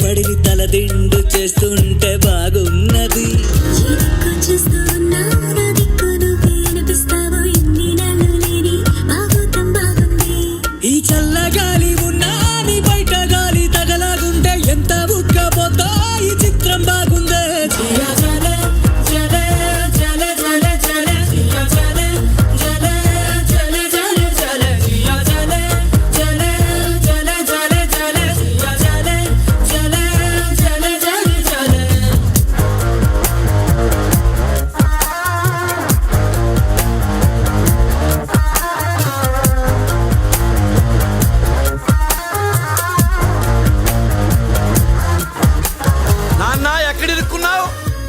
వడిని తలదిండు చేస్తుంటే బాగున్నది. ఈ చల్లగాలి ఉన్నా నీ బయట గాలి తగలాగుంటే ఎంత ఉక్కపోతా ఈ చిత్రం బాగుందే.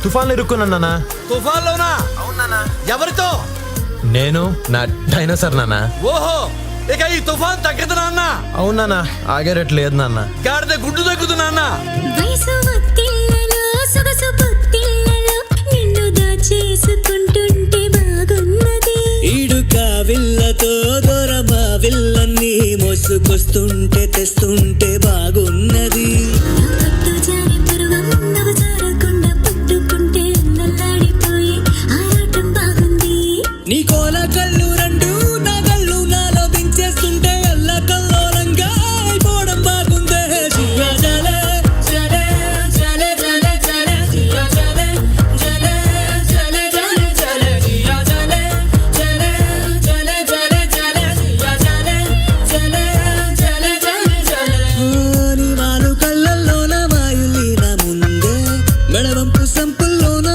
తుఫాన్లో ఇరుక్కున్నా. తుఫాన్లోనా? అవునా? ఎవరితో? నేను నా డైనోసార్ నాన్న. ఓహో, ఇక ఈ తుఫాన్ తగ్గదు నాన్న. అవునా, ఆగేరట్లేదు నాన్న. గాడిద గుడ్డు తగ్గుతు నాన్న. ఈడుక విల్లతో దూరమా విల్లన్నీ మోసుకొస్తుంటే తెస్తుంటే బాగున్నది. నీ కోల కళ్ళు రెండు నా కళ్ళు నాలో దించేస్తుంటే అల్ల కల్లోలంగా అయిపోవడం బాగుందే. నీ వాలు కళ్ళల్లోన వాయులీన ముందే మెడవంపు సంపుల్లోన